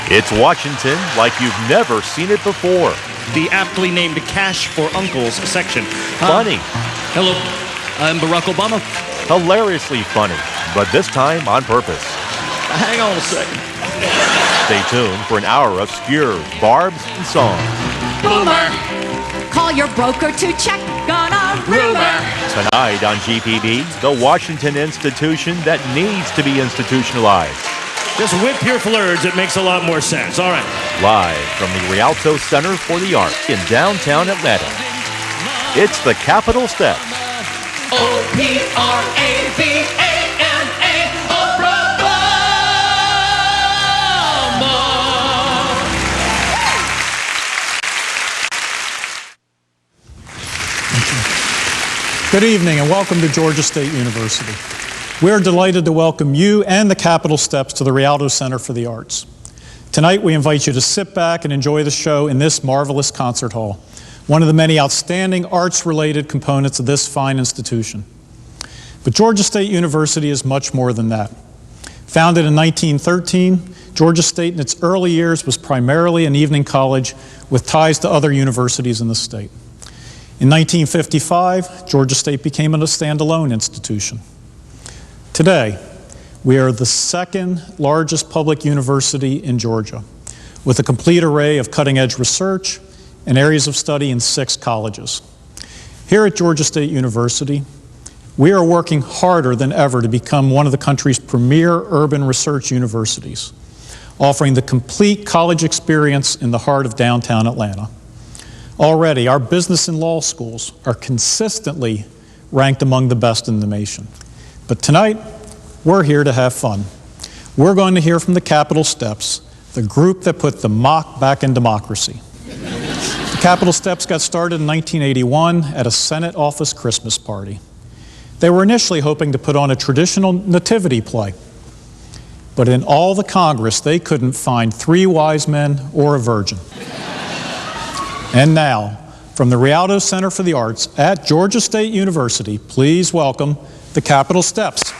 It's Washington like you've never seen it before. The aptly named Cash for Uncles section. Funny. Hello, I'm Barack Obama. Hilariously funny, but this time on purpose. Hang on a second. Stay tuned for an hour of skewers, barbs, and songs. Boomer! Call your broker to check on a rumor. Tonight on GPB, the Washington institution that needs to be institutionalized. Just whip your flirts, it makes a lot more sense. All right. Live from the Rialto Center for the Arts in downtown Atlanta. It's the Capitol Steps. O-P-R-A-V-A-M-A, Obama! Good evening and welcome to Georgia State University. We're delighted to welcome you and the Capitol Steps to the Rialto Center for the Arts. Tonight we invite you to sit back and enjoy the show in this marvelous concert hall, one of the many outstanding arts-related components of this fine institution. But Georgia State University is much more than that. Founded in 1913, Georgia State in its early years was primarily an evening college with ties to other universities in the state. In 1955, Georgia State became a standalone institution. Today, we are the second largest public university in Georgia, with a complete array of cutting-edge research and areas of study in 6 colleges. Here at Georgia State University, we are working harder than ever to become one of the country's premier urban research universities, offering the complete college experience in the heart of downtown Atlanta. Already, our business and law schools are consistently ranked among the best in the nation. But tonight, we're here to have fun. We're going to hear from the Capitol Steps, the group that put the mock back in democracy. The Capitol Steps got started in 1981 at a Senate office Christmas party. They were initially hoping to put on a traditional nativity play. But in all the Congress, they couldn't find 3 wise men or a virgin. And now, from the Rialto Center for the Arts at Georgia State University, please welcome the Capitol Steps.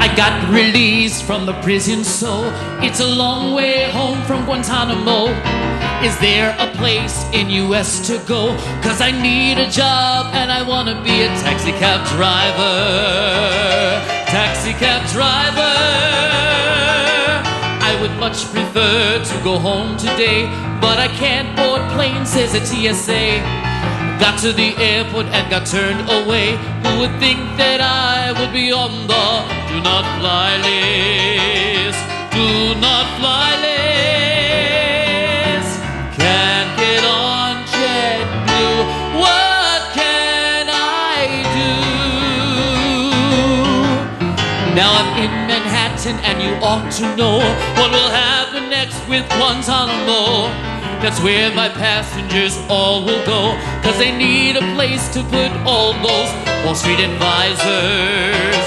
I got released from the prison, so it's a long way home from Guantanamo. Is there a place in US to go? 'Cause I need a job and I wanna be a taxi cab driver. Taxi cab driver. I would much prefer to go home today, but I can't board planes, says the TSA. Got to the airport and got turned away. Who would think that I would be on the do not fly list? Do not fly list. Can't get on JetBlue. What can I do? Now I'm in Manhattan and you ought to know what will happen next with Guantanamo. That's where my passengers all will go, 'cause they need a place to put all those Wall Street advisors.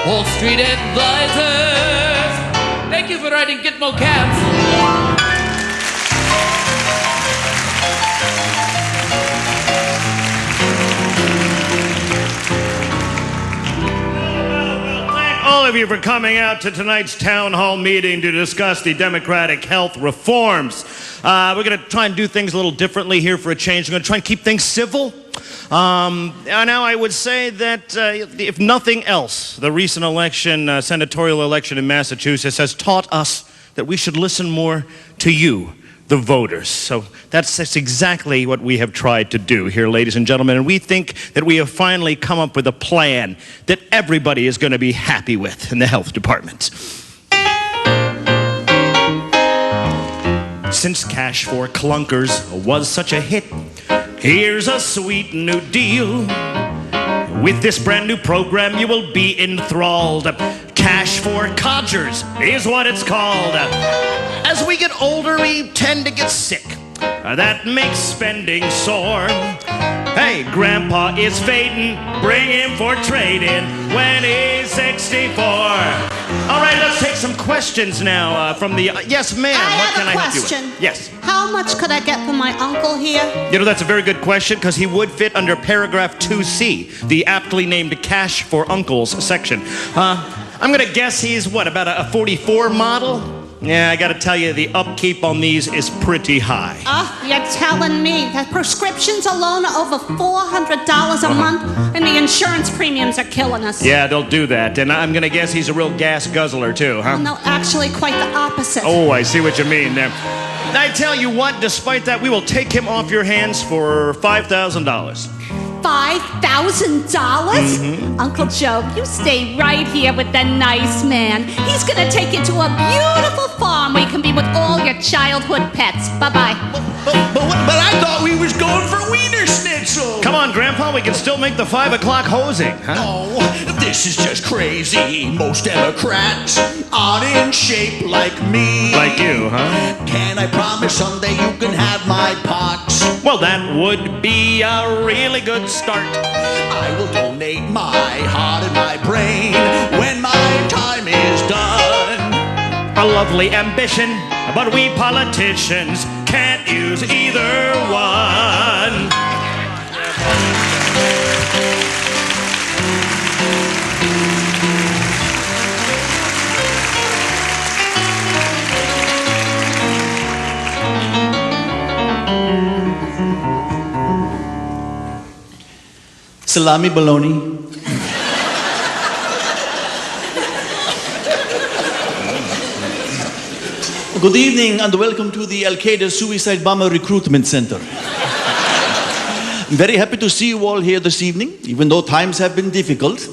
Wall Street advisors. Thank you for writing Gitmo Cats. All of you for coming out to tonight's town hall meeting to discuss the Democratic health reforms. We're going to try and do things a little differently here for a change. We're going to try and keep things civil. Now, I would say that if nothing else, the recent election, senatorial election in Massachusetts has taught us that we should listen more to you, the voters. So that's exactly what we have tried to do here, ladies and gentlemen. And we think that we have finally come up with a plan that everybody is going to be happy with in the health department. Since Cash for Clunkers was such a hit, here's a sweet new deal. With this brand new program, you will be enthralled. Cash for Codgers is what it's called. As we get older, we tend to get sick. That makes spending sore. Hey, Grandpa is fading, bring him for trade-in. when he's 64. All right, let's take some questions now from the... yes, ma'am. What can I help you with? I have a question. Yes. How much could I get for my uncle here? You know, that's a very good question because he would fit under paragraph 2C, the aptly named Cash for Uncles section. I'm going to guess he's, what, about a 44 model? Yeah, I got to tell you, the upkeep on these is pretty high. You're telling me that prescriptions alone are over $400 a month, and the insurance premiums are killing us. Yeah, they'll do that. And I'm going to guess he's a real gas guzzler, too, huh? No, actually, quite the opposite. Oh, I see what you mean there. I tell you what, despite that, we will take him off your hands for $5,000. $5,000? Uncle Joe, you stay right here with the nice man. He's gonna take you to a beautiful farm where you can be with all your childhood pets. Bye-bye. But I thought we was going for Wiener Schnitzel. Come on, Grandpa, we can still make the 5 o'clock hosing, huh? Oh, this is just crazy. Most Democrats aren't in shape like me. Like you, huh? Can I promise someday you can have my pox? Well, that would be a really good start. I will donate my heart and my brain when my time is done. A lovely ambition, but we politicians can't use either one. Salami bologna. Good evening and welcome to the Al-Qaeda Suicide Bomber Recruitment Center. I'm very happy to see you all here this evening, even though times have been difficult.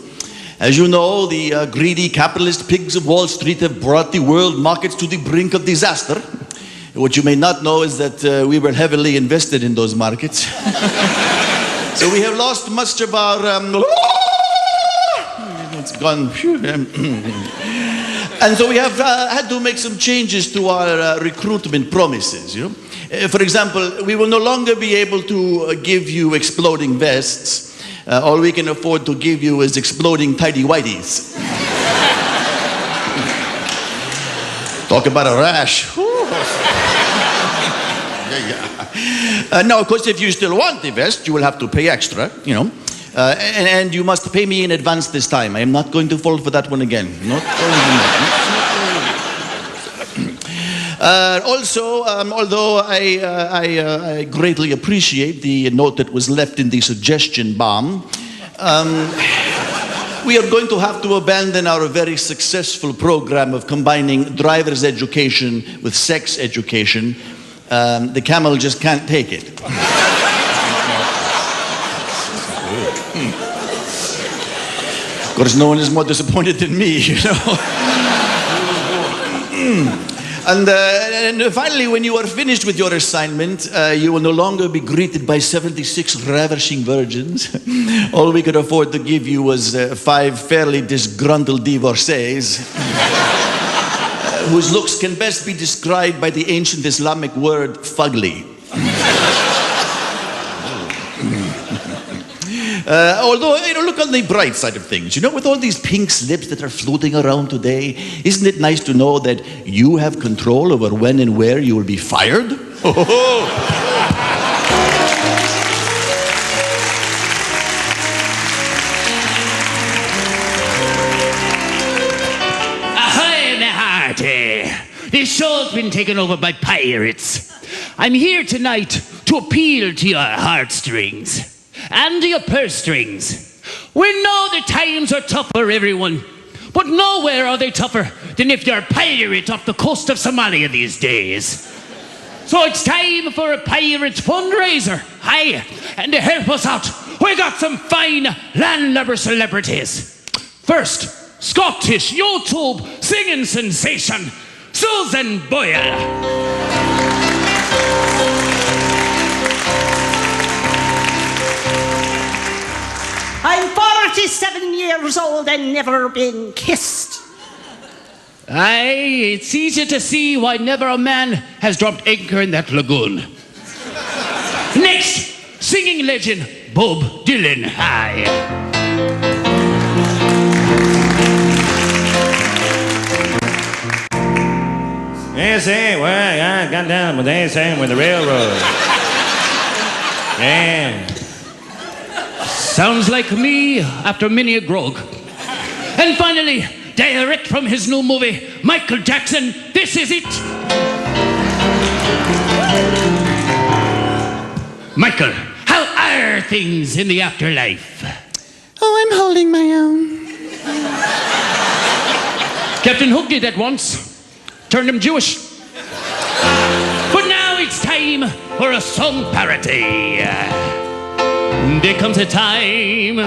As you know, the greedy capitalist pigs of Wall Street have brought the world markets to the brink of disaster. What you may not know is that we were heavily invested in those markets. So we have lost much of our... it's gone... And so we have had to make some changes to our recruitment promises, you know. For example, we will no longer be able to give you exploding vests. All we can afford to give you is exploding tighty-whities. Talk about a rash. Now, of course, if you still want the vest, you will have to pay extra, you know. And you must pay me in advance this time. I am not going to fall for that one again. Not also, although I greatly appreciate the note that was left in the suggestion bomb, we are going to have to abandon our very successful program of combining driver's education with sex education. The camel just can't take it. Of course, no one is more disappointed than me, you know. And finally, when you are finished with your assignment, you will no longer be greeted by 76 ravishing virgins. All we could afford to give you was 5 fairly disgruntled divorcees, whose looks can best be described by the ancient Islamic word fugly. Although, you know, look on the bright side of things. You know, with all these pink slips that are floating around today, isn't it nice to know that you have control over when and where you will be fired? Ahoy, my hearty! This show's been taken over by pirates. I'm here tonight to appeal to your heartstrings and your purse strings. We know the times are tough for everyone, but nowhere are they tougher than if you're a pirate off the coast of Somalia these days. So it's time for a pirate fundraiser. Aye, and to help us out, we got some fine landlubber celebrities. First, Scottish YouTube singing sensation, Susan Boyle. I'm 47 years old and never been kissed. Aye, it's easy to see why never a man has dropped anchor in that lagoon. Next, singing legend Bob Dylan. Aye. Yes, well, I got down with with the railroad. Yeah. Sounds like me after many a grog. And finally, direct from his new movie, Michael Jackson, this is it. Michael, how are things in the afterlife? Oh, I'm holding my own. Captain Hook did that once. Turned him Jewish. But now it's time for a song parody. There comes a time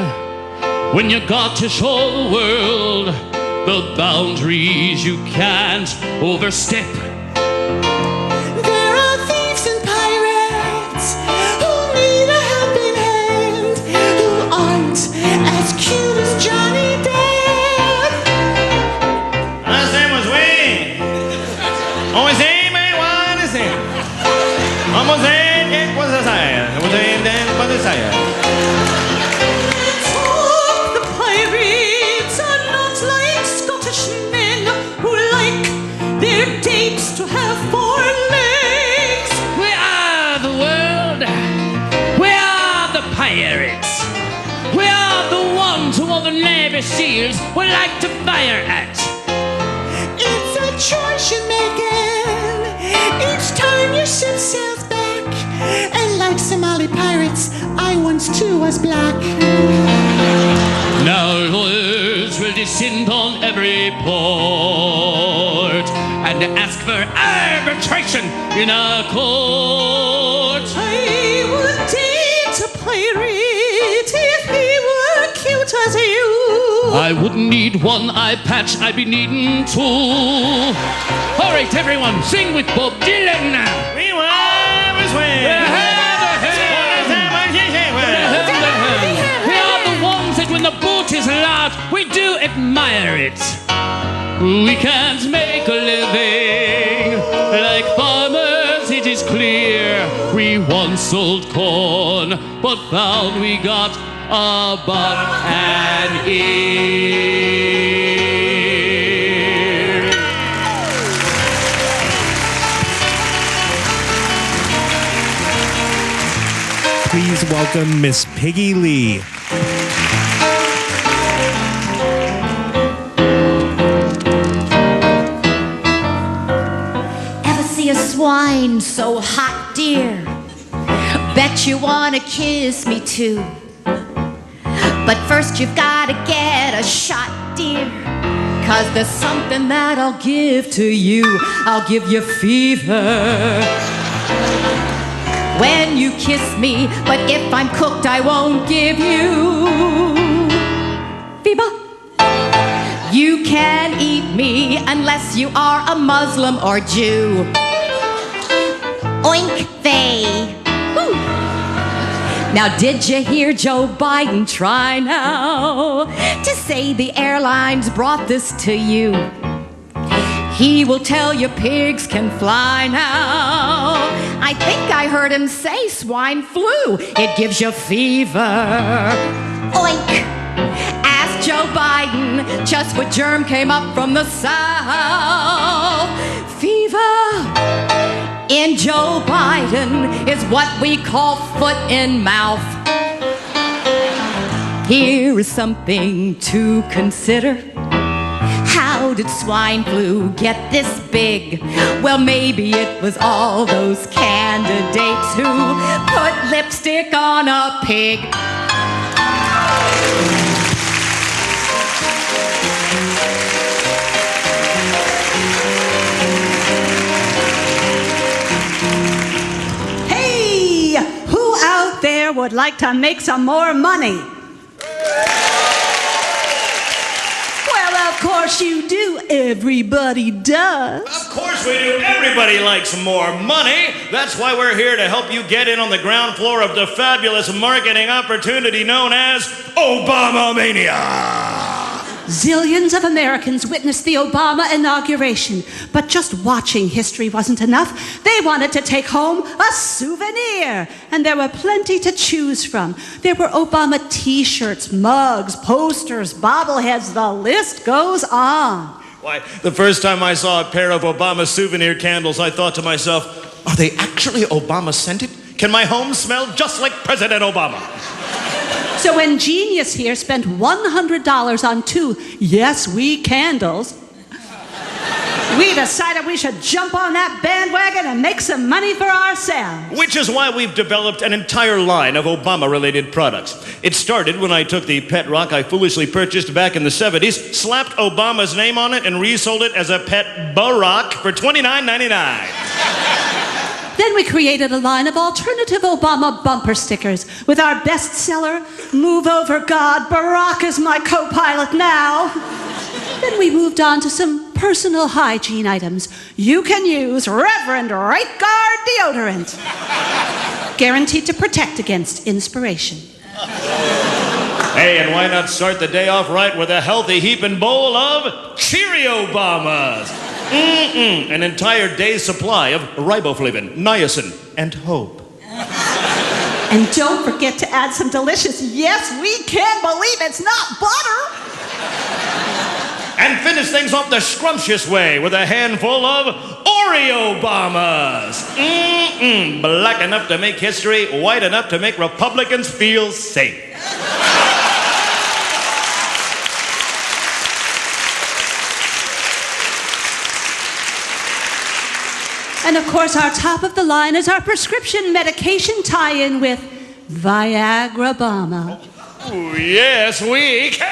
when you got to show the world the boundaries you can't overstep. There are thieves and pirates who need a helping hand, who aren't as cute as Johnny Depp. Last name was Wayne. Always aim, what is it? Almost aim, it was a sire. It was aim, it was a sire. The pirates are not like Scottish men who like their dates to have 4 legs. We are the world. We are the pirates. We are the ones who all the Navy SEALs would like to fire at. It's a choice you're making each time your ship sails back. And like Somali pirates, I once too was black. Now lawyers will descend on every port and ask for arbitration in our court. I would date a pirate if he were cute as you. I wouldn't need one eye patch, I'd be needing 2. All right, everyone, sing with Bob Dylan now. We was Wayne. We are the ones that when the boat is loud, we do admire it. We can't make a living like farmers, it is clear. We once sold corn, but found we got a buck and ear. Please welcome Miss Piggy Lee. Ever see a swine so hot, dear? Bet you wanna kiss me too. But first you've gotta get a shot, dear. 'Cause there's something that I'll give to you. I'll give you fever when you kiss me. But if I'm cooked, I won't give you fever. You can't eat me unless you are a Muslim or Jew. Oink vey. Woo. Now did you hear Joe Biden try now to say the airlines brought this to you? He will tell you pigs can fly now. I think I heard him say swine flu. It gives you fever. Oink. Ask Joe Biden just what germ came up from the south. Fever in Joe Biden is what we call foot in mouth. Here is something to consider. How did swine flu get this big? Well, maybe it was all those candidates who put lipstick on a pig. Hey, who out there would like to make some more money? Well, of course you do. Everybody does. Of course we do. Everybody likes more money. That's why we're here to help you get in on the ground floor of the fabulous marketing opportunity known as Obama Mania. Zillions of Americans witnessed the Obama inauguration, but just watching history wasn't enough. They wanted to take home a souvenir, and there were plenty to choose from. There were Obama t-shirts, mugs, posters, bobbleheads, the list goes on. Why, the first time I saw a pair of Obama souvenir candles, I thought to myself, are they actually Obama scented? Can my home smell just like President Obama? So when Genius here spent $100 on 2 Yes We candles, we decided we should jump on that bandwagon and make some money for ourselves. Which is why we've developed an entire line of Obama-related products. It started when I took the pet rock I foolishly purchased back in the 70s, slapped Obama's name on it, and resold it as a pet Barack for $29.99. Then we created a line of alternative Obama bumper stickers with our bestseller, Move Over God, Barack is my co-pilot now. Then we moved on to some personal hygiene items. You can use Reverend Right Guard deodorant. Guaranteed to protect against inspiration. Hey, and why not start the day off right with a healthy heaping bowl of Cheerio Bombas? An entire day's supply of riboflavin, niacin, and hope. And don't forget to add some delicious Yes We Can't Believe It's Not butter. And finish things off the scrumptious way with a handful of Oreo Bombas. Black enough to make history, white enough to make Republicans feel safe. And of course, our top of the line is our prescription medication tie-in with Viagra Obama. Ooh, yes, we can!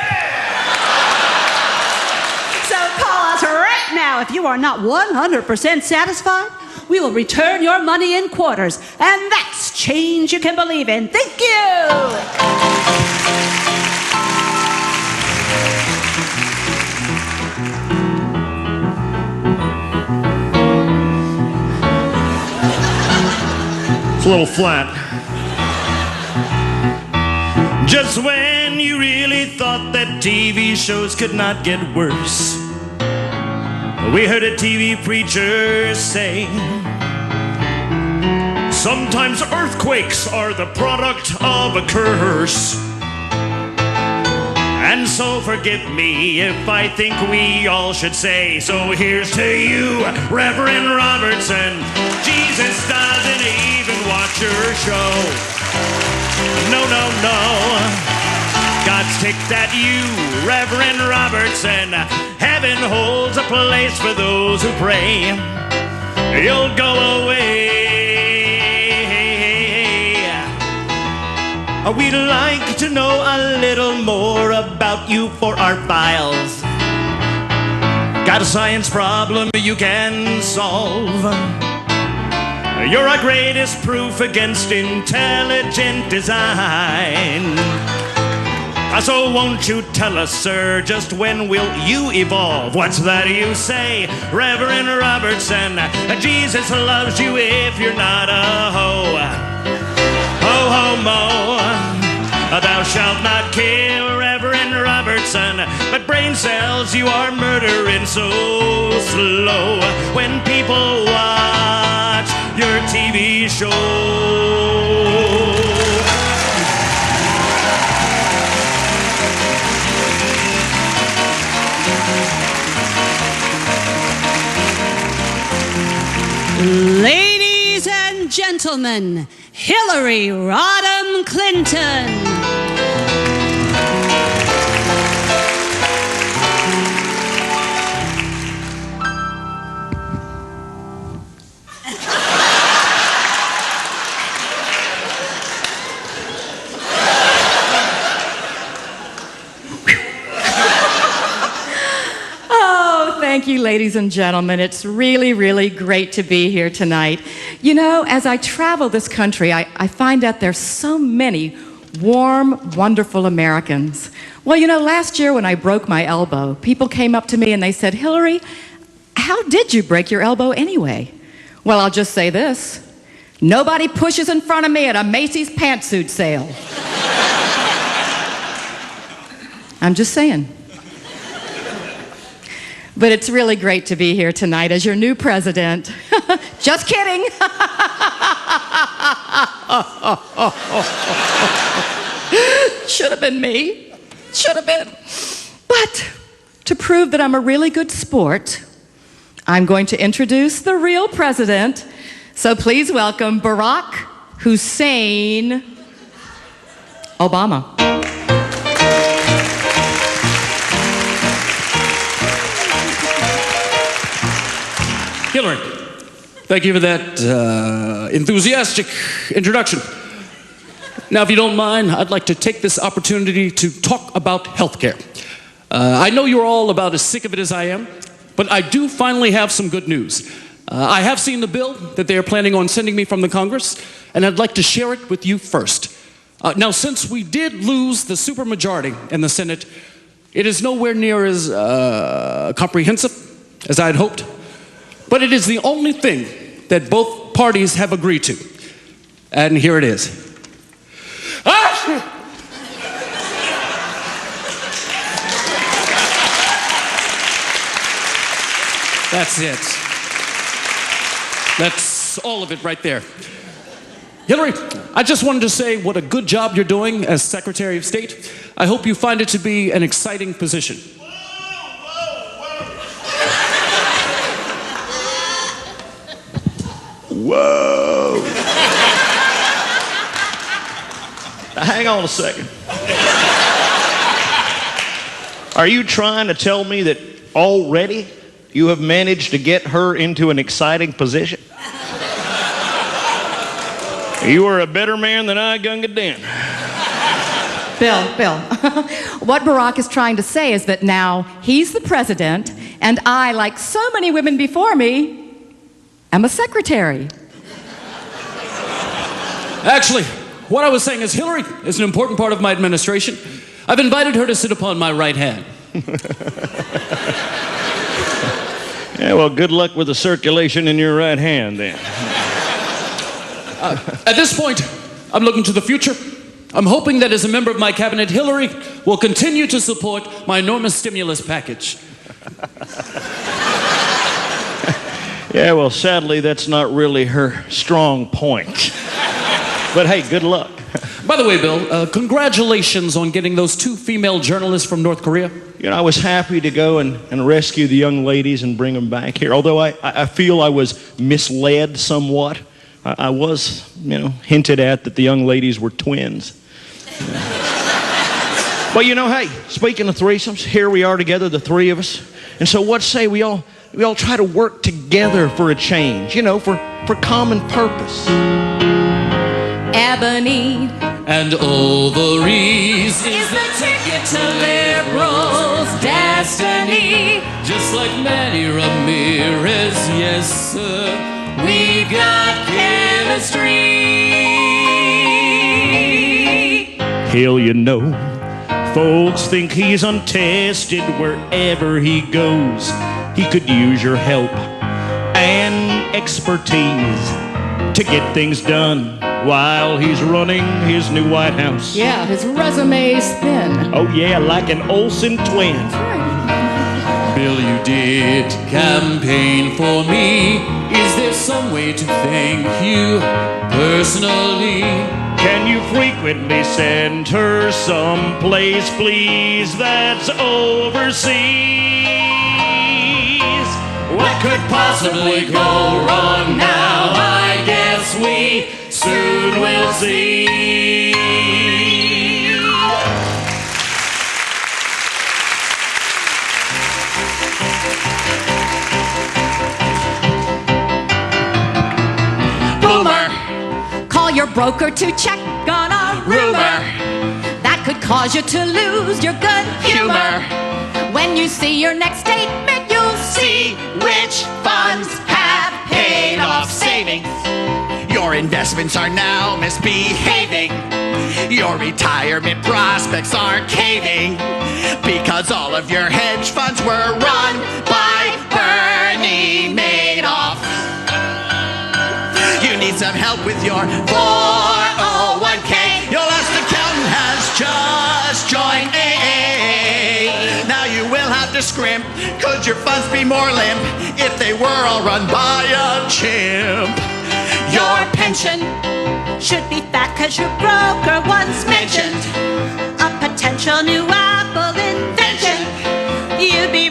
So call us right now if you are not 100% satisfied. We will return your money in quarters. And that's change you can believe in. Thank you! A little flat. Just when you really thought that TV shows could not get worse, we heard a TV preacher say, sometimes earthquakes are the product of a curse. And so forgive me if I think we all should say, so here's to you, Reverend Robertson. Jesus doesn't even watch your show. No, no, no. God's ticked at you, Reverend Robertson. Heaven holds a place for those who pray. You'll go away. We'd like to know a little more about you for our files. Got a science problem you can solve. You're our greatest proof against intelligent design. So won't you tell us, sir, just when will you evolve? What's that you say, Reverend Robertson? Jesus loves you if you're not a hoe. Ho, ho, mo. Thou shalt not kill, Reverend Robertson, but brain cells you are murdering so slow when people watch your TV show. Ladies and gentlemen, Hillary Rodham Clinton. Thank you, ladies and gentlemen. It's really, really great to be here tonight. You know, as I travel this country, I find out there's so many warm, wonderful Americans. Well, you know, last year when I broke my elbow, people came up to me and they said, Hillary, how did you break your elbow anyway? Well, I'll just say this. Nobody pushes in front of me at a Macy's pantsuit sale. I'm just saying. But it's really great to be here tonight as your new president. Just kidding. Should have been me. Should have been. But to prove that I'm a really good sport, I'm going to introduce the real president. So please welcome Barack Hussein Obama. Hillary, thank you for that enthusiastic introduction. Now, if you don't mind, I'd like to take this opportunity to talk about healthcare. I know you're all about as sick of it as I am, but I do finally have some good news. I have seen the bill that they are planning on sending me from the Congress, and I'd like to share it with you first. Now, since we did lose the supermajority in the Senate, it is nowhere near as comprehensive as I'd hoped, but it is the only thing that both parties have agreed to. And here it is. That's it. That's all of it right there. Hillary, I just wanted to say what a good job you're doing as Secretary of State. I hope you find it to be an exciting position. Whoa. Now, hang on a second. Are you trying to tell me that already you have managed to get her into an exciting position? You are a better man than I, Gunga Din. Bill, what Barack is trying to say is that now he's the president, and I, like so many women before me, am a secretary. Actually, what I was saying is Hillary is an important part of my administration. I've invited her to sit upon my right hand. Yeah, well, good luck with the circulation in your right hand, then. At this point, I'm looking to the future. I'm hoping that as a member of my cabinet, Hillary will continue to support my enormous stimulus package. Yeah, well, sadly, that's not really her strong point. But hey, good luck. By the way, Bill, congratulations on getting those 2 female journalists from North Korea. You know, I was happy to go and rescue the young ladies and bring them back here, although I feel I was misled somewhat. I was, hinted at that the young ladies were twins. But hey, speaking of threesomes, here we are together, the 3 of us. And so what say we all try to work together for a change, for common purpose. Ebony and ovaries is the ticket to liberals' destiny. Just like Manny Ramirez, yes sir, we got chemistry. Hell, folks think he's untested wherever he goes. He could use your help and expertise to get things done while he's running his new White House. Yeah, his resume's thin. Oh yeah, like an Olsen twin. That's right. Bill, you did campaign for me. Is there some way to thank you personally? Can you frequently send her someplace, please, that's overseas? What could possibly go wrong now? I guess we soon will see. Boomer, call your broker to check on a rumor that could cause you to lose your good humor. When you see your next statement, you'll see which funds have paid off savings. Your investments are now misbehaving. Your retirement prospects are caving because all of your hedge funds were run by Bernie Madoff. You need some help with your 401k. Your last accountant has just joined AA. Now you will have to scrimp. Could your funds be more limp if they were all run by a chimp? Your pension should be fat cause your broker once mentioned a potential new Apple invention. You'd be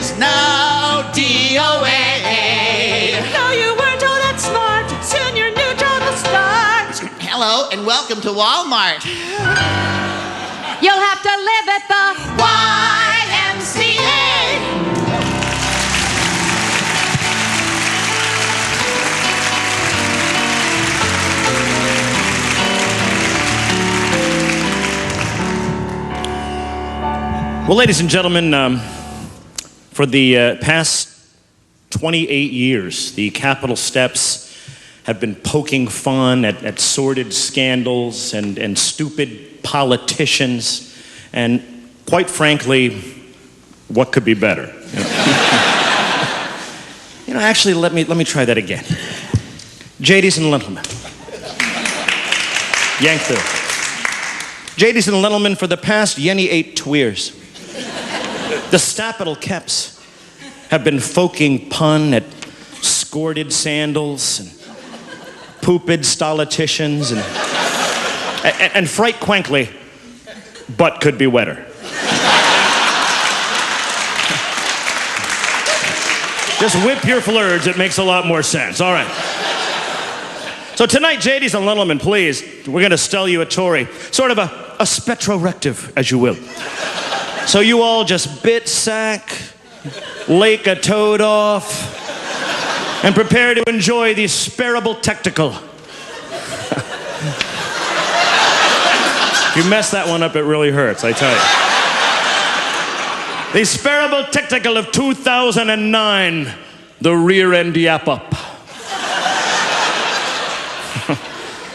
is now DOA. No, you weren't all that smart. Soon your new job will start. Hello and welcome to Walmart. You'll have to live at the YMCA. Well, ladies and gentlemen, for the past 28 years, the Capitol steps have been poking fun at sordid scandals and stupid politicians, and quite frankly, what could be better? Actually, let me try that again. Ladies and gentlemen, yank through. Ladies and gentlemen, for the past 28 years, the Stapital Keps have been foking pun at scorded sandals and pooped stoliticians and fright quankly, butt could be wetter. Just whip your flirts, it makes a lot more sense. All right. So tonight, ladies and gentlemen, please, we're going to tell you a story, sort of a spetrorective, as you will. So you all just bit sack, lake a toad off, and prepare to enjoy the sparable tactical. If you mess that one up, it really hurts, I tell you. The sparable tactical of 2009, the rear end yap up.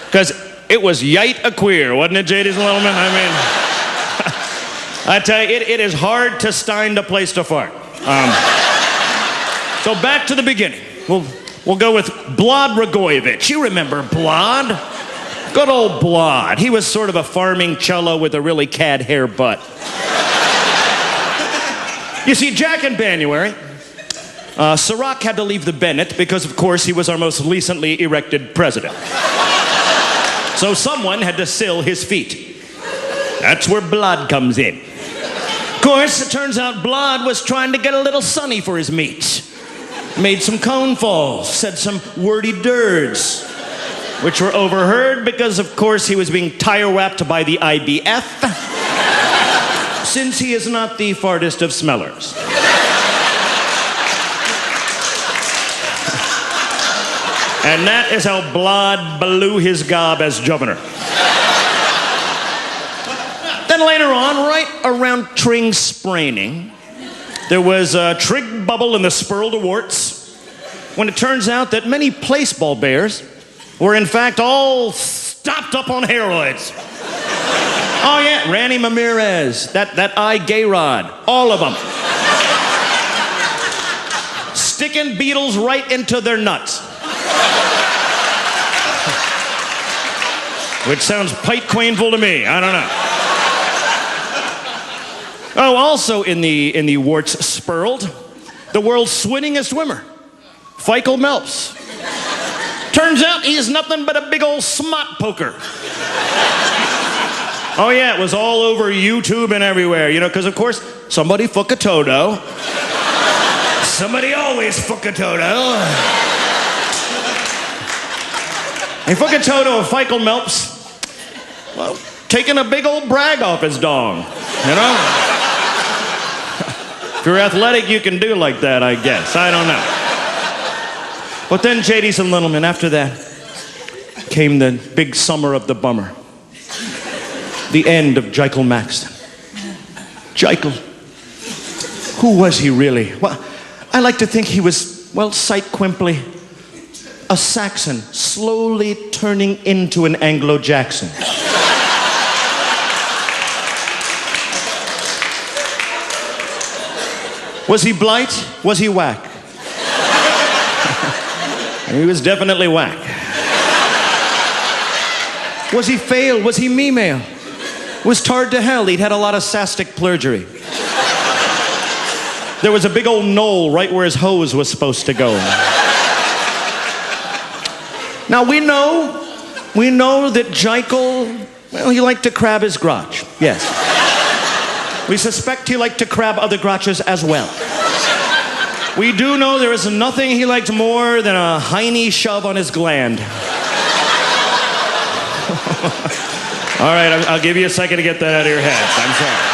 Because it was yite a queer, wasn't it, ladies and gentlemen? I mean, I tell you, it is hard to find a place to fart. So back to the beginning. We'll go with Blod Ragoyevich. You remember Blod? Good old Blod. He was sort of a farming cello with a really cad hair butt. You see, Jack in January, Sirac had to leave the Bennett because, of course, he was our most recently erected president. So someone had to sill his feet. That's where Blod comes in. Of course, it turns out Blod was trying to get a little sunny for his meat. Made some cone falls, said some wordy dirds, which were overheard because, of course, he was being tire-whapped by the IBF, since he is not the fartest of smellers. And that is how Blod blew his gob as governor. Then later on, right around Tring Spraining, there was a trig bubble in the spurl to warts, when it turns out that many place ball bears were in fact all stopped up on heroids. Oh yeah, Randy Ramirez, that eye gay rod, all of them. Sticking beetles right into their nuts. Which sounds pite quainful to me, I don't know. Oh, also in the warts spurled, the world's winningest swimmer, Feikl Melps. Turns out he's nothing but a big old smot poker. Oh yeah, it was all over YouTube and everywhere, because of course, somebody fuck a todo. Somebody always fuck a todo. And fuck a todo of Feikl Melps, well, taking a big old brag off his dong, If you're athletic, you can do like that, I guess. I don't know. But then, ladies and gentlemen, after that came the big summer of the bummer. The end of Jekyll Maxton. Jekyll. Who was he really? Well, I like to think he was, well, sight quimply, a Saxon slowly turning into an Anglo-Jackson. Was he blight? Was he whack? He was definitely whack. Was he fail? Was he me-mail? Was tarred to hell? He'd had a lot of sastic perjury. There was a big old knoll right where his hose was supposed to go. Now we know that Jekyll, well, he liked to crab his grotch, yes. We suspect he liked to crab other grotches as well. We do know there is nothing he liked more than a hiney shove on his gland. All right, I'll give you a second to get that out of your heads. I'm sorry.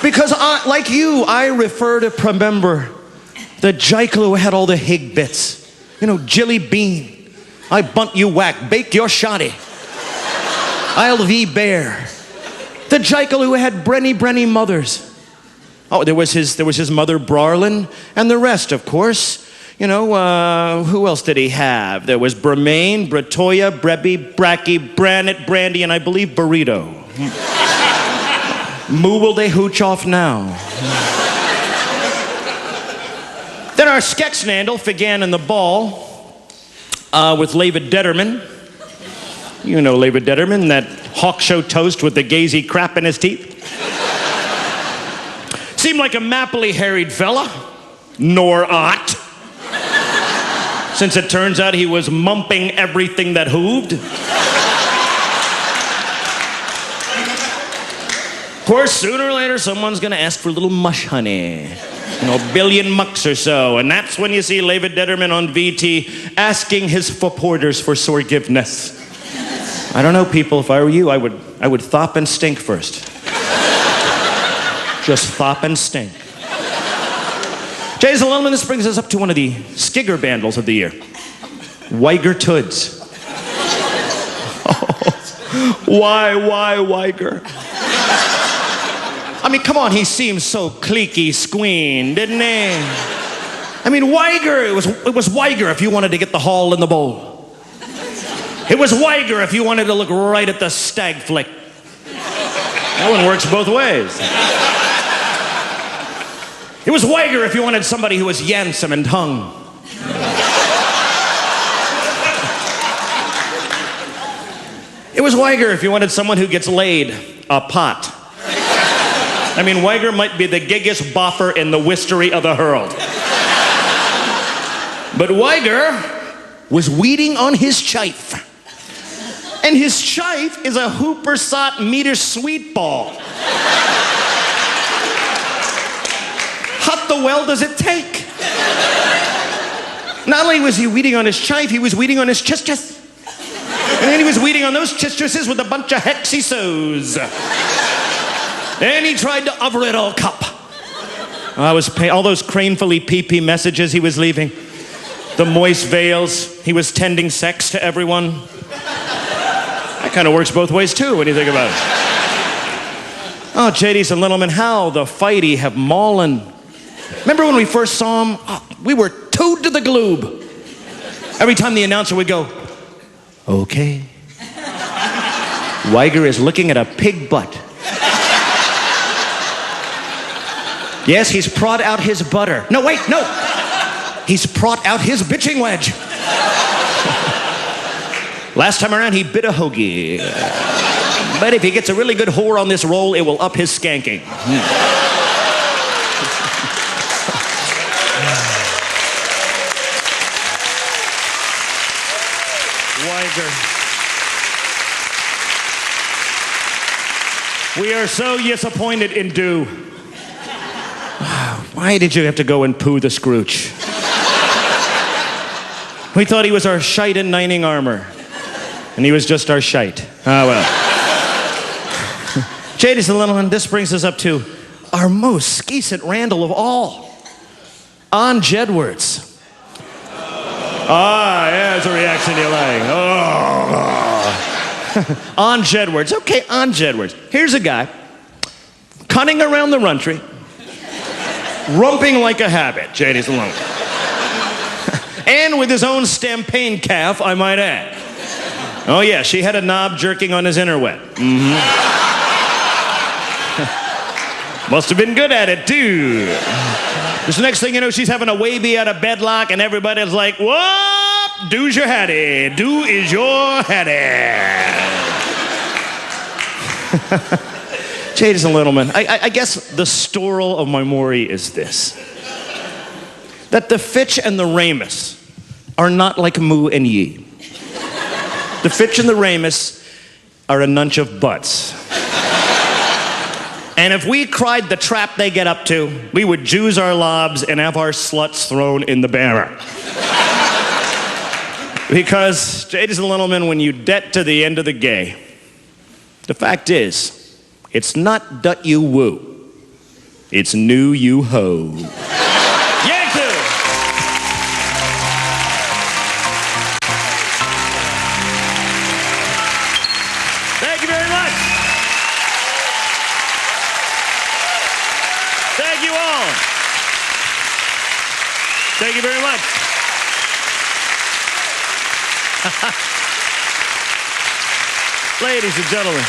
Because like you, I refer to remember the Jekyll who had all the hig bits. You know, Jilly Bean. I bunt you whack, bake your shoddy. I'll V bear. The Jekyll who had Brenny mothers. Oh, there was his mother Brarlin, and the rest, of course. You know, who else did he have? There was Bremain, Bratoya, Brebby, Bracky, Brannet, Brandy, and I believe Burrito. Moo will they hooch off now? Then our Skexnandel began in the ball with Lavid Detterman. You know Lavid Detterman, that hawk show toast with the gazy crap in his teeth. Seemed like a mappily harried fella, nor aught. Since it turns out he was mumping everything that hooved. Of course, sooner or later, someone's gonna ask for a little mush honey. You know, a billion mucks or so. And that's when you see Lavid Detterman on VT asking his supporters for forgiveness. I don't know, people, if I were you, I would thop and stink first. Just thop and stink. Jason Lillman, this brings us up to one of the skigger bandles of the year. Weiger Toods. Oh, why Weiger? I mean, come on, he seemed so cliquey squeen, didn't he? I mean, Weiger, it was Weiger if you wanted to get the haul in the bowl. It was Weiger if you wanted to look right at the stag flick. That one works both ways. It was Weiger if you wanted somebody who was Yansome and hung. It was Weiger if you wanted someone who gets laid a pot. I mean, Weiger might be the giggest boffer in the wistery of the world. But Weiger was weeding on his chife. And his chife is a hooper sot meter sweet ball. What the well does it take? Not only was he weeding on his chife, he was weeding on his chistresses. And then he was weeding on those chistresses with a bunch of hexy sows. Then he tried to over it all cup. I was all those cranefully pee-pee messages he was leaving. The moist veils, he was tending sex to everyone. That kind of works both ways too when you think about it. Oh, JD's and Littleman, how the fighty have maulin'. Remember when we first saw him? Oh, we were towed to the gloob. Every time the announcer would go, okay. Weiger is looking at a pig butt. Yes, he's prod out his butter. No, wait, no. He's prod out his bitching wedge. Last time around, he bit a hoagie. But if he gets a really good whore on this roll, it will up his skanking. Weiger. We are so disappointed in Dew. Why did you have to go and poo the Scrooge? We thought he was our shite in knighting armor. And he was just our shite. Ah, well. Jadis and Littleman, this brings us up to our most skeecent Randall of all. On Jedwards. Ah, yeah, that's a reaction you like. Oh. On Jedwards. Okay, on Jedwards. Here's a guy cunning around the runtry, rumping like a habit, Jadis and Littleman. And with his own stampane calf, I might add. Oh yeah, she had a knob jerking on his inner wet. Mm-hmm. Must have been good at it too. Just the next thing you know, she's having a wavy out of bedlock and everybody's like, whoop, do's your hattie. Do is your hattie. Jadis and Littleman, I guess the story of my Maury is this. That the Fitch and the Ramus are not like Moo and Ye. The Fitch and the Ramus are a nunch of butts. And if we cried the trap they get up to, we would Jews our lobs and have our sluts thrown in the barrel. Because, ladies and gentlemen, when you det to the end of the gay, the fact is, it's not dut you woo, it's new you ho. Yankee! Thank you very much. Thank you all. Thank you very much. Ladies and gentlemen,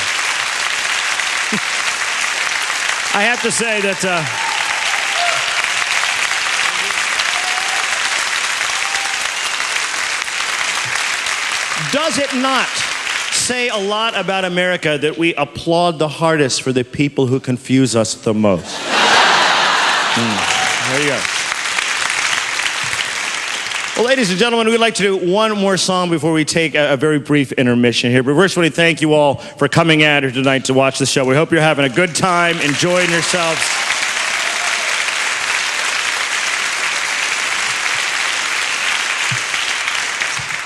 I have to say that does it not say a lot about America that we applaud the hardest for the people who confuse us the most? There you go. Well, ladies and gentlemen, we'd like to do one more song before we take a very brief intermission here. But first, I want to thank you all for coming out here tonight to watch the show. We hope you're having a good time, enjoying yourselves.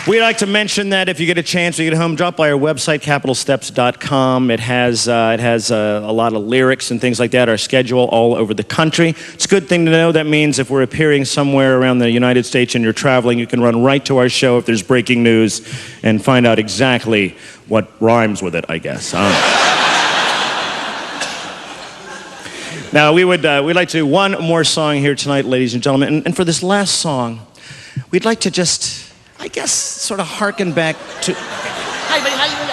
We'd like to mention that if you get a chance to get home, drop by our website, capitalsteps.com. It has a lot of lyrics and things like that, our schedule all over the country. It's a good thing to know. That means if we're appearing somewhere around the United States and you're traveling, you can run right to our show if there's breaking news and find out exactly what rhymes with it, I guess. Now, we'd like to do one more song here tonight, ladies and gentlemen. And for this last song, we'd like to just, I guess, sort of hearken back to... Hey, buddy, how you doing?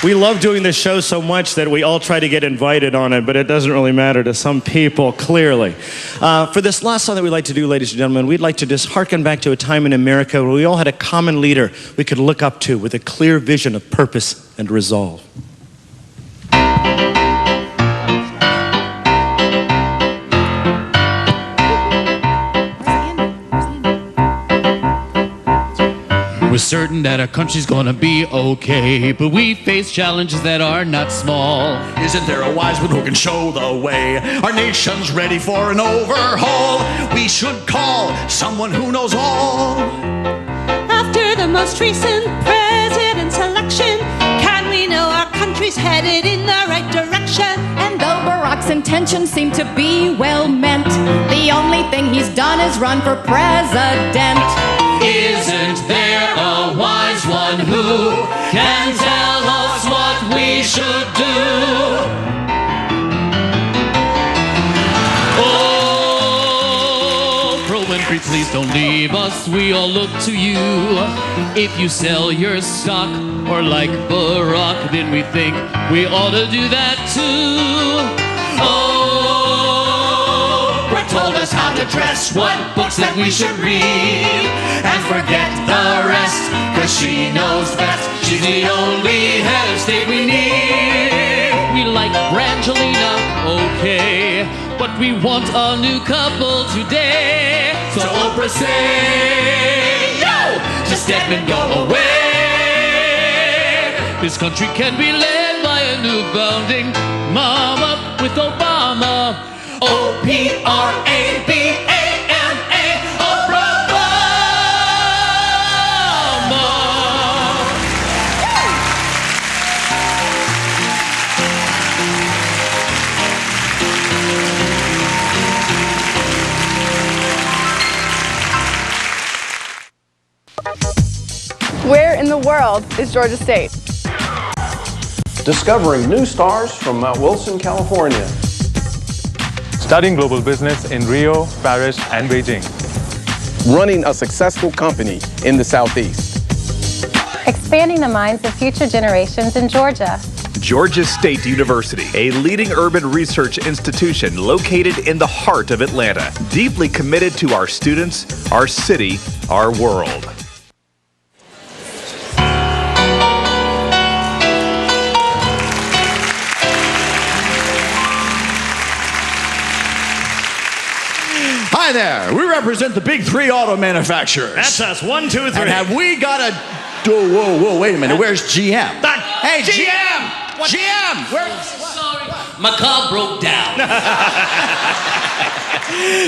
We love doing this show so much that we all try to get invited on it, but it doesn't really matter to some people, clearly. For this last song that we'd like to do, ladies and gentlemen, we'd like to just hearken back to a time in America where we all had a common leader we could look up to with a clear vision of purpose and resolve. We're certain that our country's gonna be okay, but we face challenges that are not small. Isn't there a wise one who can show the way? Our nation's ready for an overhaul. We should call someone who knows all. After the most recent president's election, can we know our country's headed in the right direction? And though Barack's intentions seem to be well meant, the only thing he's done is run for president. Isn't there a wise one who can tell us what we should do? Oh, pro-entry, please don't leave us, we all look to you. If you sell your stock, or like Barack, then we think we ought to do that too. Told us how to dress, what books that we should read, and forget the rest, cause she knows best. She's the only head of state we need. We like Brangelina, okay, but we want a new couple today. So Oprah say, yo, just step and go away. This country can be led by a new founding mama with Obama. O-P-R-A-B-A-M-A, Obama. Where in the world is Georgia State? Discovering new stars from Mount Wilson, California. Studying global business in Rio, Paris, and Beijing. Running a successful company in the Southeast. Expanding the minds of future generations in Georgia. Georgia State University, a leading urban research institution located in the heart of Atlanta, deeply committed to our students, our city, our world. Hi there. We represent the big three auto manufacturers. That's us. 1, 2, 3. And have we got a... Whoa, wait a minute. Where's GM? Hey, GM! What? GM! Where's... Sorry. My car broke down.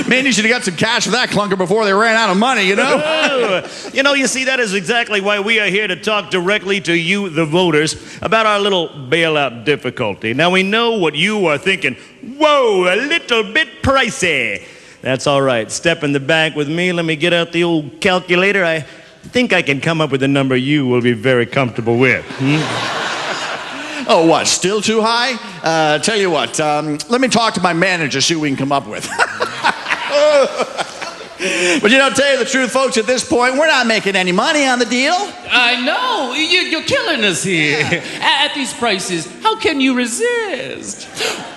Man, you should have got some cash for that clunker before they ran out of money, you know? You see, that is exactly why we are here to talk directly to you, the voters, about our little bailout difficulty. Now, we know what you are thinking. Whoa, a little bit pricey. That's all right. Step in the back with me. Let me get out the old calculator. I think I can come up with a number you will be very comfortable with. Oh, what? Still too high? Tell you what, let me talk to my manager, see what we can come up with. But tell you the truth, folks, at this point, we're not making any money on the deal. I know. You're killing us here. Yeah. At these prices, how can you resist?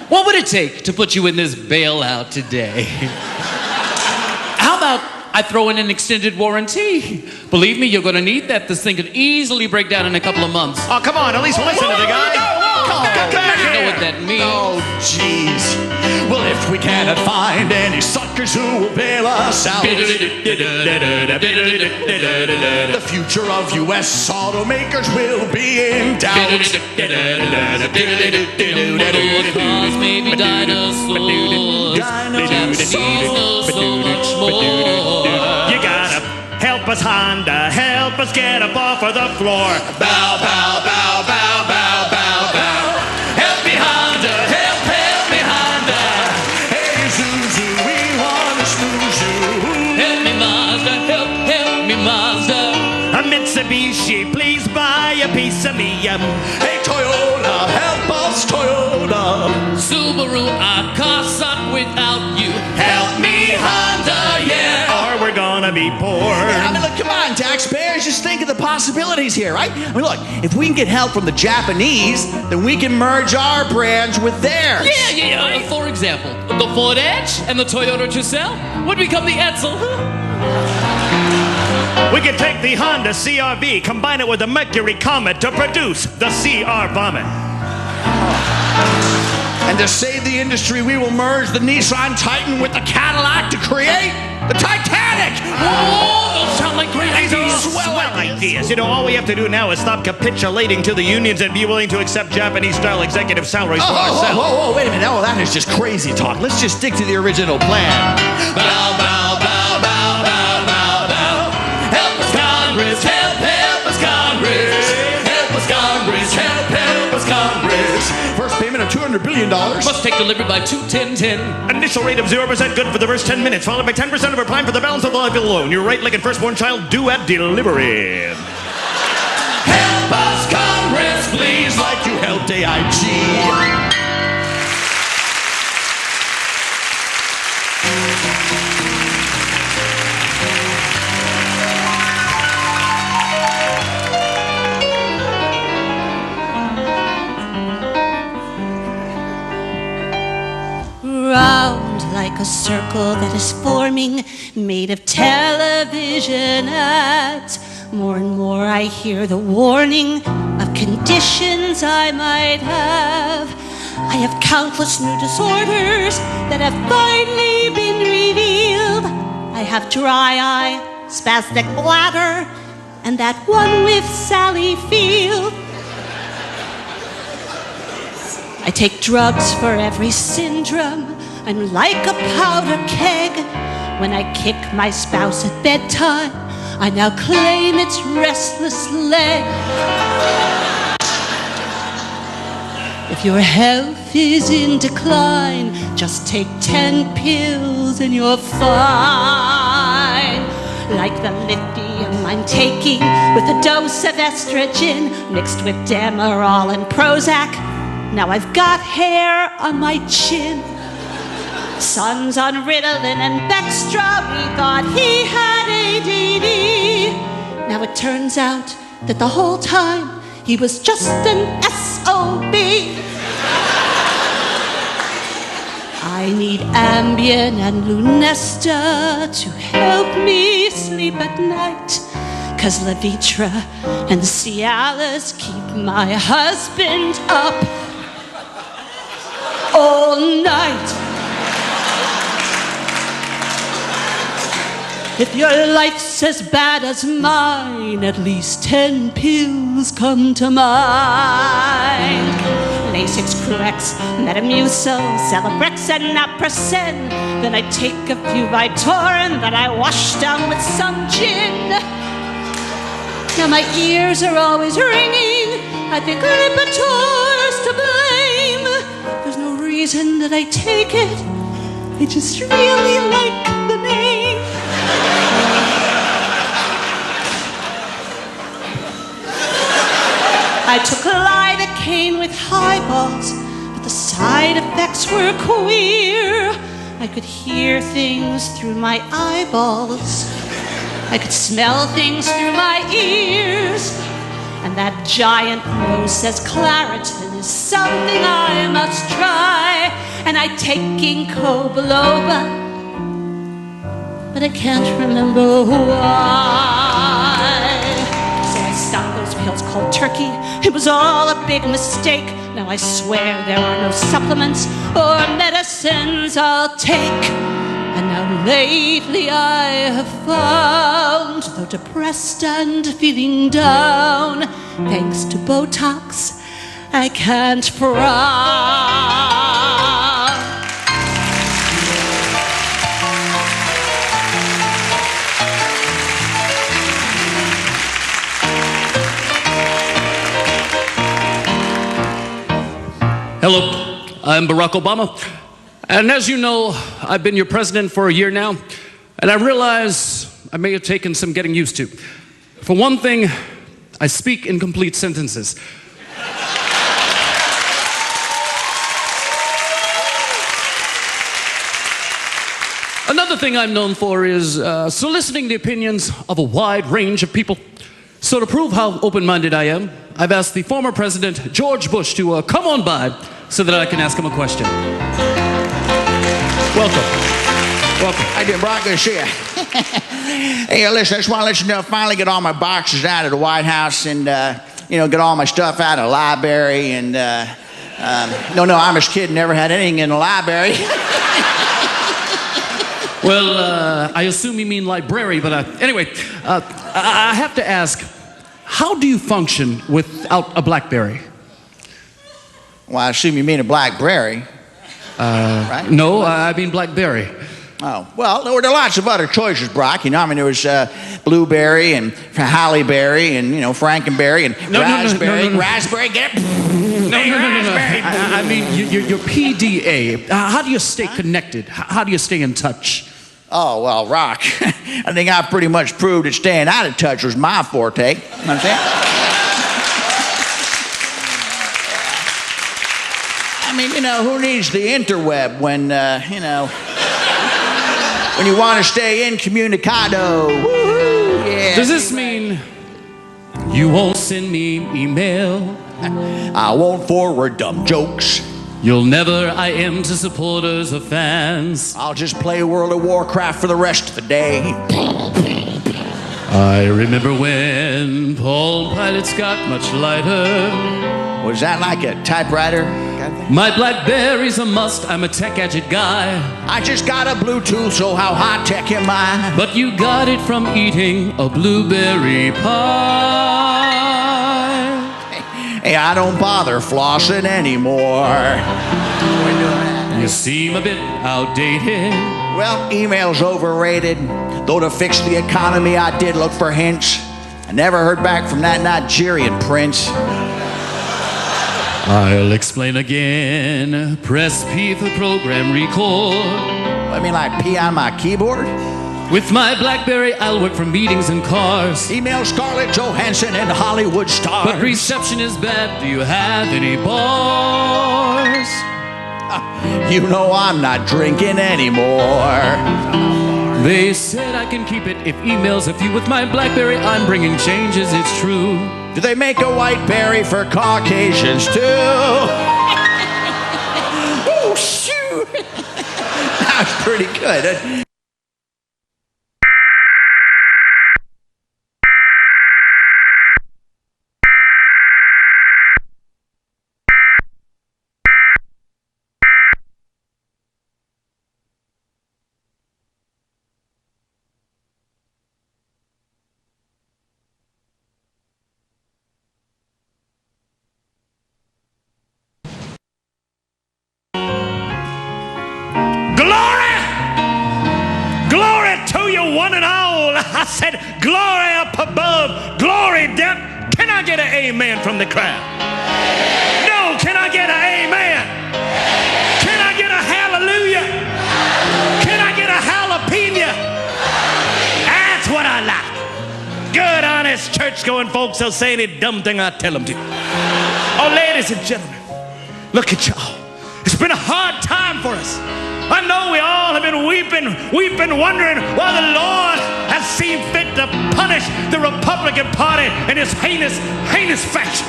What would it take to put you in this bailout today? How about I throw in an extended warranty? Believe me, you're going to need that. This thing could easily break down in a couple of months. Oh, come on. At least listen to the guy. You know what that means. Oh, jeez. Well, if we cannot find any suckers who will bail us out, the future of U.S. automakers will be in doubt. Cars, maybe dinosaurs. Japanese know so much more. You gotta help us, Honda. Help us get up off of the floor. Bow, bow, bow, bow, bow, bow, bow. Help me, Honda. Help me, Honda. Hey, Zuzu, we want to snooze you. Help me, Mazda. Help me, Mazda. A Mitsubishi, please buy a piece of me. Hey, Toyota, help us, Toyota. Subaru, our car suck without you. Help me, Honda, yeah. Or we're gonna be poor. Yeah, look, come on, taxpayers, just think of the possibilities here, right? Look, if we can get help from the Japanese, then we can merge our brands with theirs. Yeah. For example, the Ford Edge and the Toyota Tercel would become the Edsel. We could take the Honda CR-V, combine it with the Mercury Comet to produce the CR Vomit. And to save the industry, we will merge the Nissan Titan with the Cadillac to create the Titanic. Oh, those sound like great ideas. Swell ideas. All we have to do now is stop capitulating to the unions and be willing to accept Japanese-style executive salaries for ourselves. Whoa, wait a minute. Oh, that is just crazy talk. Let's just stick to the original plan. Bow, bow, bow, bow, bow, bow, bow. Help us, Congress. Help us, Congress. Help us, Congress. Help us, Congress. First payment of $200 billion. Must take delivery by 2/10/10. Initial rate of 0% good for the first 10 minutes, followed by 10% of our plan for the balance of the life loan. Your right leg and firstborn child due at delivery. Help us, Congress, please, like you helped AIG. Round like a circle that is forming, made of television ads. More and more I hear the warning of conditions I might have. I have countless new disorders that have finally been revealed. I have dry eye, spastic bladder, and that one with Sally Field. I take drugs for every syndrome. I'm like a powder keg. When I kick my spouse at bedtime, I now claim its restless leg. If your health is in decline, just take 10 pills and you're fine. Like the lithium I'm taking with a dose of estrogen mixed with Demerol and Prozac. Now I've got hair on my chin. Son's on Ritalin and Bextra. We thought he had ADD. Now it turns out that the whole time he was just an SOB. I need Ambien and Lunesta to help me sleep at night. 'Cause Levitra and Cialis keep my husband up all night. If your life's as bad as mine, at least 10 pills come to mind. Lasix, Cruex, Metamucil, Celebrex, and Naprosyn. Then I take a few Vytorin that I wash down with some gin. Now my ears are always ringing. I think Lipitor's to blame. There's no reason that I take it. I just really like the name. I took lidocaine with highballs, but the side effects were queer. I could hear things through my eyeballs. I could smell things through my ears. And that giant nose says Claritin is something I must try. And I take ginkgo biloba, but I can't remember why. So I stopped those pills cold turkey. It was all a big mistake. Now I swear there are no supplements or medicines I'll take. And now lately I have found, though depressed and feeling down, thanks to Botox, I can't frown. Hello, I'm Barack Obama. And as you know, I've been your president for a year now, and I realize I may have taken some getting used to. For one thing, I speak in complete sentences. Another thing I'm known for is soliciting the opinions of a wide range of people. So to prove how open-minded I am, I've asked the former president, George Bush, to come on by so that I can ask him a question. Welcome. Welcome. How you doing, Brock? Good to see you. Hey, listen, I just want to let you know, I finally get all my boxes out of the White House and, get all my stuff out of the library. And, no, I'm just kidding. Never had anything in the library. Well, I assume you mean library, but anyway, I have to ask, how do you function without a BlackBerry? Well, I assume you mean a BlackBerry. Right? No, I mean BlackBerry. Oh, well, there were lots of other choices, Brock. There was blueberry and hollyberry and, Frankenberry and raspberry. No. Raspberry, get it? No. I mean, your PDA. How do you stay connected? How do you stay in touch? Oh, well, Rock, I think I pretty much proved that staying out of touch was my forte. You know what I'm saying? Who needs the interweb when, when you want to stay incommunicado? Woo-hoo, yeah. Does this mean you won't send me email? I won't forward dumb jokes. You'll never IM to supporters or fans. I'll just play World of Warcraft for the rest of the day. I remember when Palm Pilots got much lighter. Was that like a typewriter? My BlackBerry's a must, I'm a tech gadget guy. I just got a Bluetooth, so how high-tech am I? But you got it from eating a blueberry pie. Hey, I don't bother flossing anymore. You seem a bit outdated. Well, email's overrated. Though to fix the economy, I did look for hints. I never heard back from that Nigerian prince. I'll explain again. Press P for program record. I mean, like P on my keyboard? With my BlackBerry, I'll work from meetings and cars. Email Scarlett Johansson and Hollywood stars. But reception is bad. Do you have any bars? I'm not drinking anymore. They said I can keep it if emails a few. With my BlackBerry, I'm bringing changes, it's true. Do they make a white berry for Caucasians too? Oh, shoot! That was pretty good. said, glory up above, glory down. Can I get an amen from the crowd? No, can I get an amen? Can I get a hallelujah? Can I get a jalapeno? That's what I like. Good, honest, church-going folks will say any dumb thing I tell them to. Oh, ladies and gentlemen, look at y'all. It's been a hard time for us. I know we all have been weeping, wondering why the Lord has seen fit to punish the Republican Party and its heinous faction.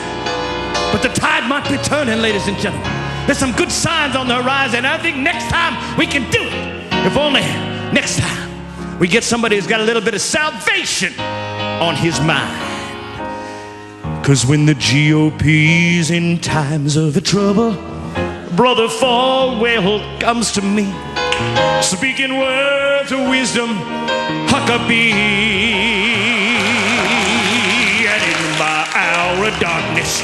But the tide might be turning, ladies and gentlemen. There's some good signs on the horizon. I think next time we can do it. If only next time we get somebody who's got a little bit of salvation on his mind. Cause when the GOP's in times of trouble, Brother Falwell comes to me, speaking words of wisdom, Huckabee. And in my hour of darkness,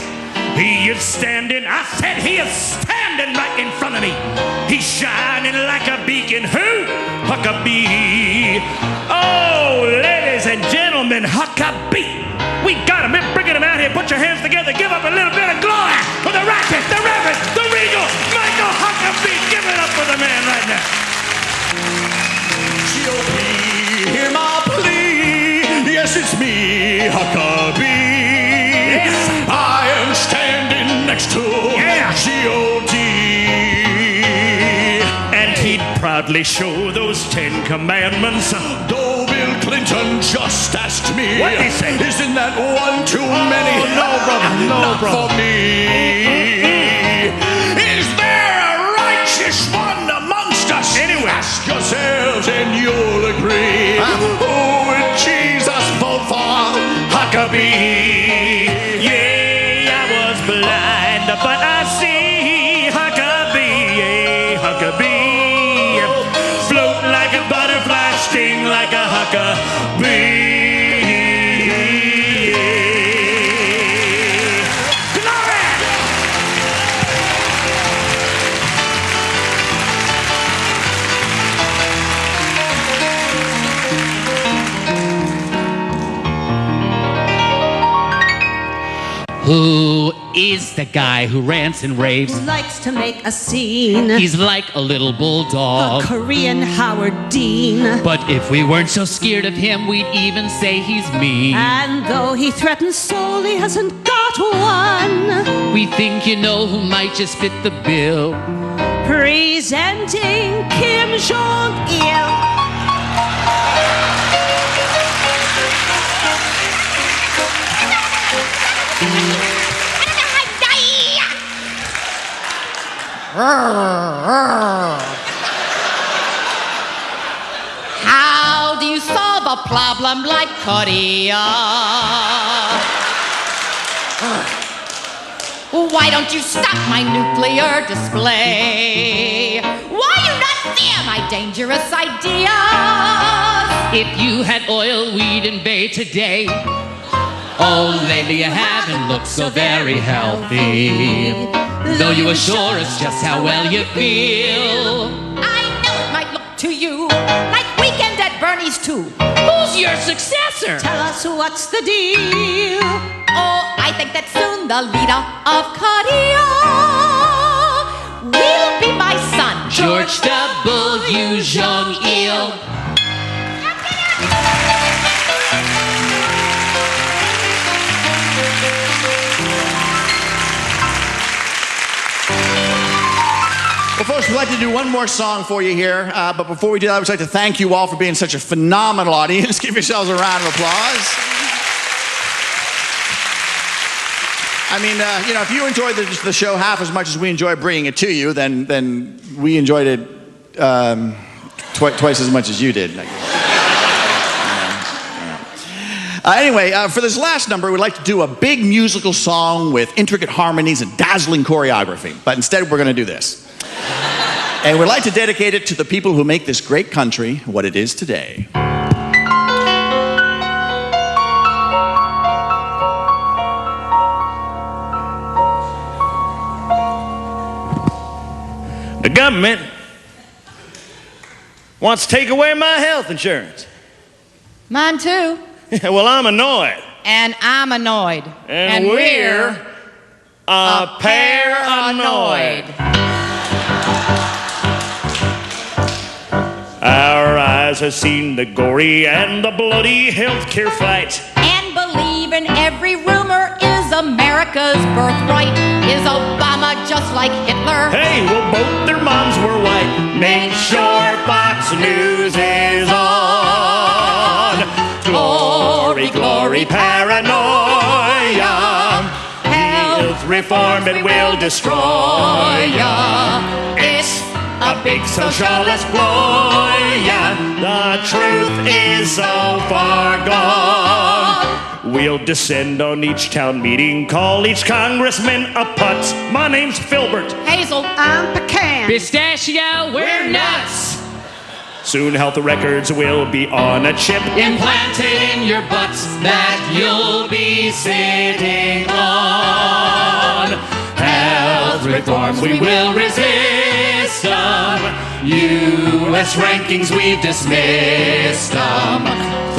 he is standing, I said he is standing right in front of me. He's shining like a beacon. Who? Huckabee. Oh, ladies and gentlemen, Huckabee. We got him. We're bringing him out here. Put your hands together. Give up a little bit of glory for the Ratchet, the Reverend, the Regal, Michael Huckabee. Give it up for the man right now. GOP, hear my plea. Yes, it's me, Huckabee. Yes. I am standing next to GOD. And he'd proudly show those 10 commandments. Though Bill Clinton just asked me, what did he say? Isn't that one too many? No, brother. No, Not brother. for me. Is there a righteous one amongst us? Anyway. Ask yourselves and you'll agree. Who would Jesus vote for? Huckabee. Yeah, I was blind, but I see Huckabee. Yeah, Huckabee. Float like a butterfly, sting like a Huckabee. Who is the guy who rants and raves? Likes to make a scene. He's like a little bulldog. A Korean Howard Dean. But if we weren't so scared of him, we'd even say he's mean. And though he threatens soul, he hasn't got one. We think you know who might just fit the bill. Presenting Kim Jong-il. How do you solve a problem like Korea? Why don't you stop my nuclear display? Why you not fear my dangerous ideas? If you had oil, we'd invade today. Oh, lately you haven't looked so very healthy, though you assure us just how well you feel. I know it might look to you like Weekend at Bernie's too. Who's your successor? Tell us what's the deal. Oh, I think that soon the leader of Korea will be my son, George W. Jong-il. Well, folks, we'd like to do one more song for you here. But before we do that, we'd like to thank you all for being such a phenomenal audience. Give yourselves a round of applause. I mean, you know, if you enjoyed the show half as much as we enjoy bringing it to you, then we enjoyed it twice as much as you did. Anyway, for this last number, we'd like to do a big musical song with intricate harmonies and dazzling choreography. But instead, we're going to do this. And we'd like to dedicate it to the people who make this great country what it is today. The government wants to take away my health insurance. Mine too. Well, I'm annoyed. And I'm annoyed. And we're a pair annoyed. Our eyes have seen the gory and the bloody healthcare fight. And believe in every rumor is America's birthright. Is Obama just like Hitler? Hey, well, both their moms were white. Make sure Fox News is on. Glory, glory, paranoia. Health reform, it will destroy ya. It's a big social exploit. The truth is so far gone. We'll descend on each town meeting, call each congressman a putz. My name's Filbert. Hazel. I'm Pecan. Pistachio, we're nuts. Soon health records will be on a chip, Implanted in your butts that you'll be sitting on. Health reforms, we will resist them. U.S. rankings, we've dismissed them.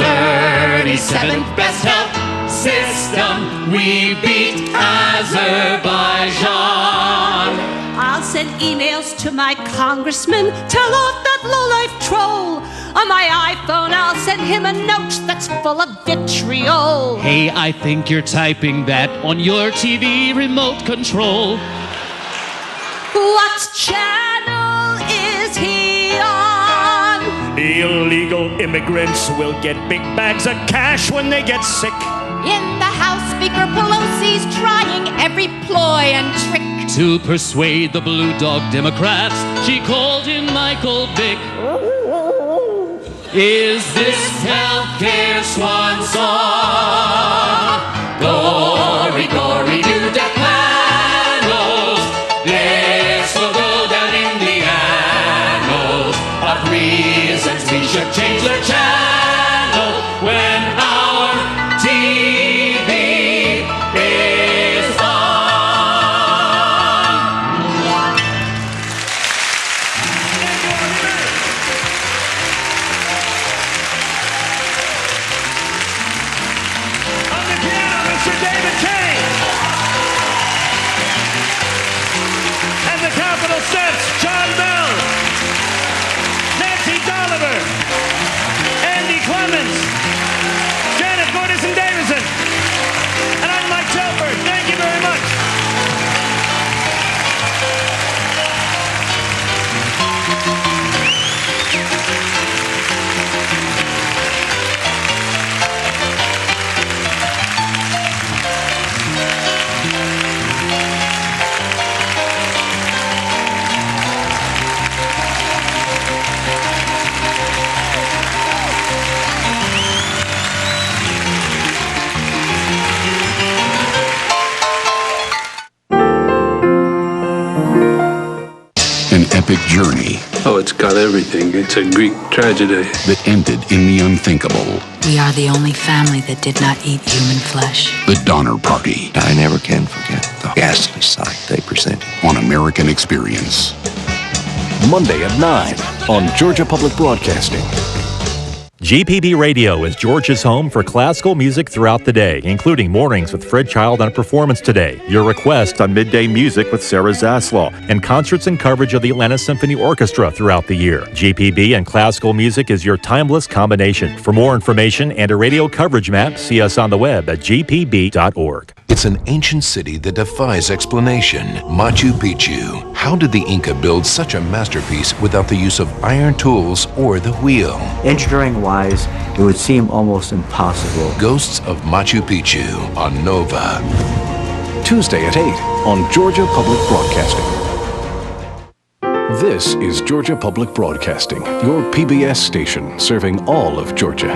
37th best health system, we beat Azerbaijan. I'll send emails to my congressman, tell off that lowlife troll. On my iPhone, I'll send him a note that's full of vitriol. Hey, I think you're typing that on your TV remote control. What channel is he on? Illegal immigrants will get big bags of cash when they get sick. In the House, Speaker Pelosi's trying every ploy and trick to persuade the blue dog Democrats. She called in Michael Vick. Is this healthcare swan song? Gory, gory, new death panels. This will go down in the annals of reasons we should change the channel when our TV is on. On the piano, Mr. David Kane. And the Capitol Steps, John Bell, Nancy Dolliver, Andy Clemens, Janet Goodison Davison, and I'm Mike Telford. Thank you very much. An epic journey. Oh, it's got everything. It's a Greek tragedy. That ended in the unthinkable. We are the only family that did not eat human flesh. The Donner Party. I never can forget the ghastly sight they presented. On American Experience. Monday at 9 on Georgia Public Broadcasting. GPB Radio is Georgia's home for classical music throughout the day, including mornings with Fred Child on Performance Today, your request on midday music with Sarah Zaslaw, and concerts and coverage of the Atlanta Symphony Orchestra throughout the year. GPB and classical music is your timeless combination. For more information and a radio coverage map, see us on the web at gpb.org. It's an ancient city that defies explanation. Machu Picchu. How did the Inca build such a masterpiece without the use of iron tools or the wheel? Engineering-wise, it would seem almost impossible. Ghosts of Machu Picchu on Nova. Tuesday at 8 on Georgia Public Broadcasting. This is Georgia Public Broadcasting, your PBS station serving all of Georgia.